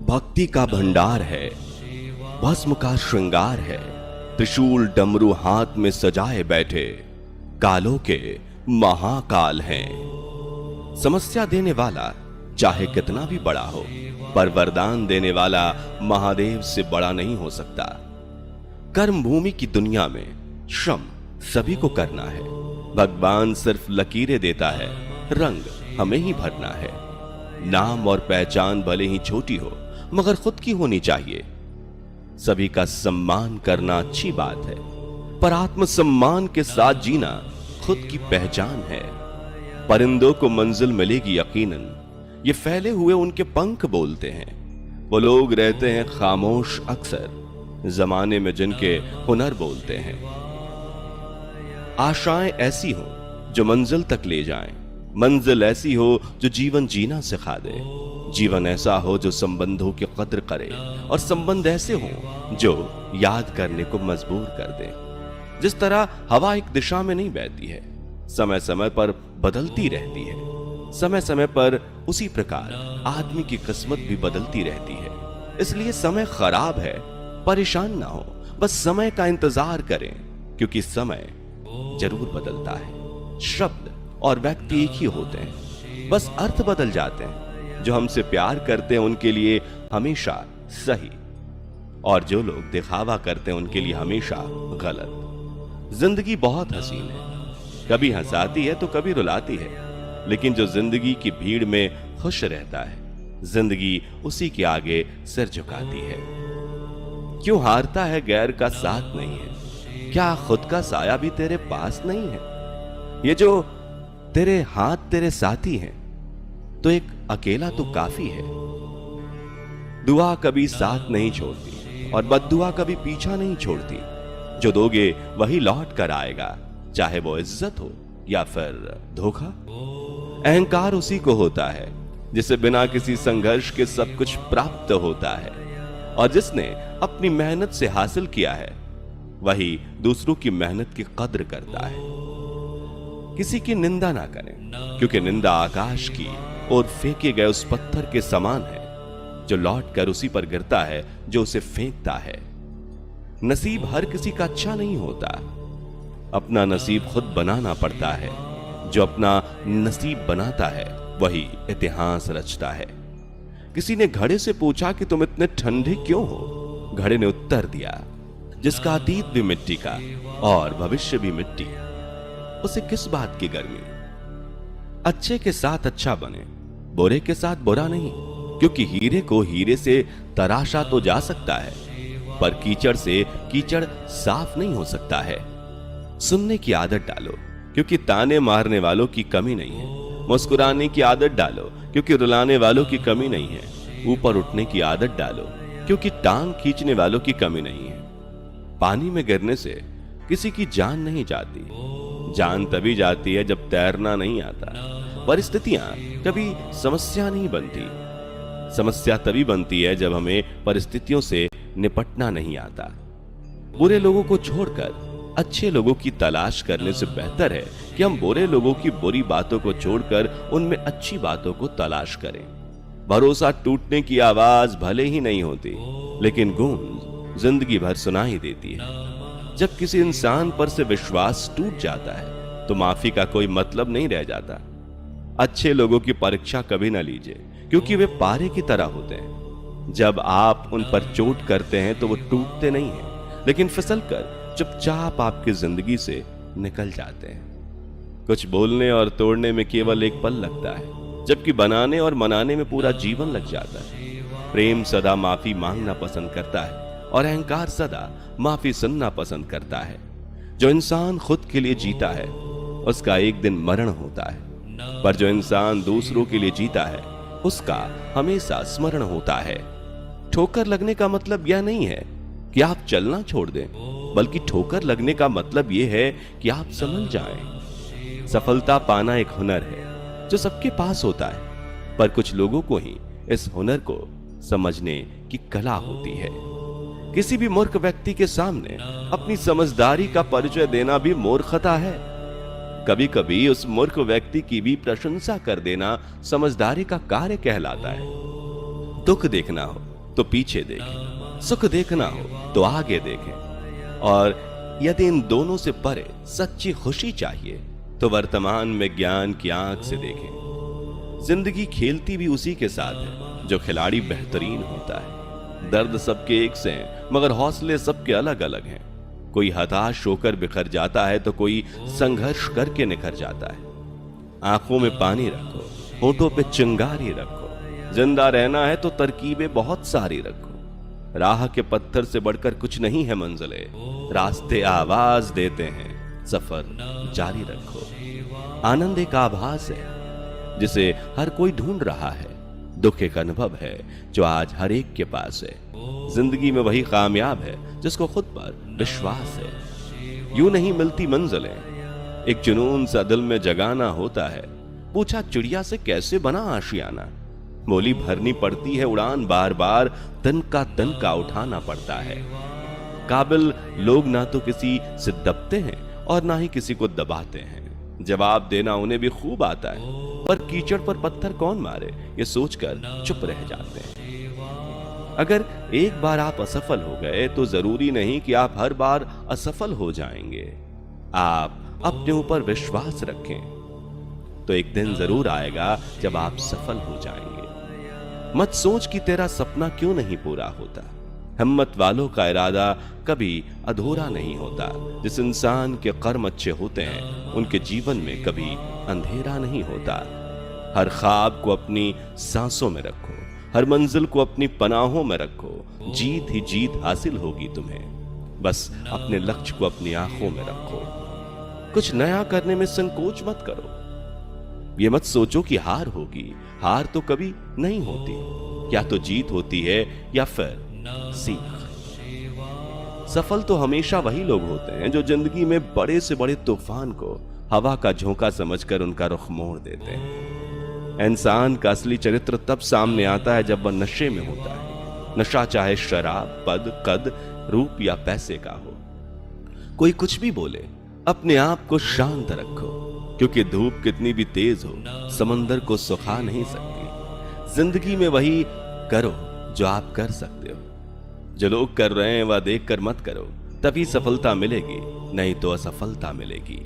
भक्ति का भंडार है, भस्म का श्रृंगार है, त्रिशूल डमरू हाथ में सजाए बैठे कालों के महाकाल हैं। समस्या देने वाला चाहे कितना भी बड़ा हो, पर वरदान देने वाला महादेव से बड़ा नहीं हो सकता। कर्म भूमि की दुनिया में श्रम सभी को करना है। भगवान सिर्फ लकीरें देता है, रंग हमें ही भरना है। नाम और पहचान भले ही छोटी हो, मगर खुद की होनी चाहिए। सभी का सम्मान करना अच्छी बात है, पर आत्मसम्मान के साथ जीना खुद की पहचान है। परिंदों को मंजिल मिलेगी यकीनन, ये फैले हुए उनके पंख बोलते हैं। वो लोग रहते हैं खामोश अक्सर, जमाने में जिनके हुनर बोलते हैं। आशाएं ऐसी हो जो मंजिल तक ले जाएं, मंजिल ऐसी हो जो जीवन जीना सिखा दे, जीवन ऐसा हो जो संबंधों की कद्र करे, और संबंध ऐसे हो जो याद करने को मजबूर कर दे। जिस तरह हवा एक दिशा में नहीं बहती है, समय समय पर बदलती रहती है, समय समय पर उसी प्रकार आदमी की किस्मत भी बदलती रहती है। इसलिए समय खराब है, परेशान ना हो, बस समय का इंतजार करें, क्योंकि समय जरूर बदलता है। शब्द और व्यक्ति एक ही होते हैं, बस अर्थ बदल जाते हैं। जो हमसे प्यार करते हैं उनके लिए हमेशा सही, और जो लोग दिखावा करते हैं उनके लिए हमेशा गलत। जिंदगी बहुत हसीन है, कभी हंसाती है तो कभी रुलाती है, लेकिन जो जिंदगी की भीड़ में खुश रहता है, जिंदगी उसी के आगे सिर झुकाती है। क्यों हारता है गैर का साथ नहीं है, क्या खुद का साया भी तेरे पास नहीं है? ये जो तेरे हाथ तेरे साथी हैं, तो एक अकेला तो काफी है। दुआ कभी साथ नहीं छोड़ती और बद्दुआ कभी पीछा नहीं छोड़ती। जो दोगे वही लौट कर आएगा, चाहे वो इज्जत हो या फिर धोखा। अहंकार उसी को होता है जिसे बिना किसी संघर्ष के सब कुछ प्राप्त होता है, और जिसने अपनी मेहनत से हासिल किया है वही दूसरों की मेहनत की कद्र करता है। किसी की निंदा ना करें, क्योंकि निंदा आकाश की और फेंके गए उस पत्थर के समान है जो लौट कर उसी पर गिरता है जो उसे फेंकता है। नसीब हर किसी का अच्छा नहीं होता, अपना नसीब खुद बनाना पड़ता है। जो अपना नसीब बनाता है वही इतिहास रचता है। किसी ने घड़े से पूछा कि तुम इतने ठंडे क्यों हो? घड़े ने उत्तर दिया, जिसका अतीत भी मिट्टी का और भविष्य भी मिट्टी, उसे किस बात की गर्मी? अच्छे के साथ अच्छा बने, बुरे के साथ बुरा नहीं, क्योंकि हीरे को हीरे से तराशा तो जा सकता है, पर कीचड़ से कीचड़ साफ नहीं हो सकता है। सुनने की आदत डालो, क्योंकि ताने मारने वालों की कमी नहीं है। मुस्कुराने की आदत डालो, क्योंकि रुलाने वालों की कमी नहीं है। ऊपर उठने की आदत डालो, क्योंकि टांग खींचने वालों की कमी नहीं है। पानी में गिरने से किसी की जान नहीं जाती, जान तभी जाती है जब तैरना नहीं आता। परिस्थितियां कभी समस्या नहीं बनती, समस्या तभी बनती है जब हमें परिस्थितियों से निपटना नहीं आता। बुरे लोगों को छोड़कर अच्छे लोगों की तलाश करने से बेहतर है कि हम बुरे लोगों की बुरी बातों को छोड़कर उनमें अच्छी बातों को तलाश करें। भरोसा टूटने की आवाज भले ही नहीं होती, लेकिन गूंज जिंदगी भर सुनाई देती है। जब किसी इंसान पर से विश्वास टूट जाता है तो माफी का कोई मतलब नहीं रह जाता। अच्छे लोगों की परीक्षा कभी ना लीजिए, क्योंकि वे पारे की तरह होते हैं। जब आप उन पर चोट करते हैं तो वो टूटते नहीं हैं, लेकिन फिसलकर चुपचाप आपकी जिंदगी से निकल जाते हैं। कुछ बोलने और तोड़ने में केवल एक पल लगता है, जबकि बनाने और मनाने में पूरा जीवन लग जाता है। प्रेम सदा माफी मांगना पसंद करता है और अहंकार सदा माफी सुनना पसंद करता है। जो इंसान खुद के लिए जीता है उसका एक दिन मरण होता है, पर जो इंसान दूसरों के लिए जीता है उसका हमेशा स्मरण होता है। ठोकर लगने का मतलब यह नहीं है कि आप चलना छोड़ दें, बल्कि ठोकर लगने का मतलब यह है कि आप संभल जाएं। सफलता पाना एक हुनर है जो सबके पास होता है, पर कुछ लोगों को ही इस हुनर को समझने की कला होती है। किसी भी मूर्ख व्यक्ति के सामने अपनी समझदारी का परिचय देना भी मूर्खता है। कभी कभी उस मूर्ख व्यक्ति की भी प्रशंसा कर देना समझदारी का कार्य कहलाता है। दुख देखना हो तो पीछे देखें, सुख देखना हो तो आगे देखें, और यदि इन दोनों से परे सच्ची खुशी चाहिए तो वर्तमान में ज्ञान की आंख से देखें। जिंदगी खेलती भी उसी के साथ है जो खिलाड़ी बेहतरीन होता है। दर्द सबके एक से हैं, मगर हौसले सबके अलग अलग हैं। कोई हताश होकर बिखर जाता है तो कोई संघर्ष करके निखर जाता है। आंखों में पानी रखो, होठों पे चिंगारी रखो। जिंदा रहना है तो तरकीबें बहुत सारी रखो। राह के पत्थर से बढ़कर कुछ नहीं है मंजिले, रास्ते आवाज देते हैं, सफर जारी रखो। आनंद एक आभास है जिसे हर कोई ढूंढ रहा है। दुख एक अनुभव है जो आज हर एक के पास है। जिंदगी में वही कामयाब है जिसको खुद पर विश्वास है। यूं नहीं मिलती मंजिलें, एक जुनून सा दिल में जगाना होता है। पूछा चिड़िया से कैसे बना आशियाना, बोली भरनी पड़ती है उड़ान, बार बार तन का उठाना पड़ता है। काबिल लोग ना तो किसी से दबते हैं और ना ही किसी को दबाते हैं। जवाब देना उन्हें भी खूब आता है, पर कीचड़ पर पत्थर कौन मारे ये सोचकर चुप रह जाते हैं। अगर एक बार आप असफल हो गए तो जरूरी नहीं कि आप हर बार असफल हो जाएंगे। आप अपने ऊपर विश्वास रखें तो एक दिन जरूर आएगा जब आप सफल हो जाएंगे। मत सोच कि तेरा सपना क्यों नहीं पूरा होता। हिम्मत वालों का इरादा कभी अधूरा नहीं होता। जिस इंसान के कर्म अच्छे होते हैं उनके जीवन में कभी अंधेरा नहीं होता। हर ख्वाब को अपनी सांसों में रखो, हर मंजिल को अपनी पनाहों में रखो। जीत ही जीत हासिल होगी तुम्हें, बस अपने लक्ष्य को अपनी आंखों में रखो। कुछ नया करने में संकोच मत करो। ये मत सोचो कि हार होगी, हार तो कभी नहीं होती। या तो जीत होती है या फिर सीख। सफल तो हमेशा वही लोग होते हैं जो जिंदगी में बड़े से बड़े तूफान को हवा का झोंका समझकर उनका रुख मोड़ देते हैं। इंसान का असली चरित्र तब सामने आता है जब वह नशे में होता है। नशा चाहे शराब, पद, कद, रूप या पैसे का हो। कोई कुछ भी बोले, अपने आप को शांत रखो, क्योंकि धूप कितनी भी तेज हो समंदर को सुखा नहीं सकती। जिंदगी में वही करो जो आप कर सकते हो। जो लोग कर रहे हैं वह देखकर मत करो, तभी सफलता मिलेगी, नहीं तो असफलता मिलेगी।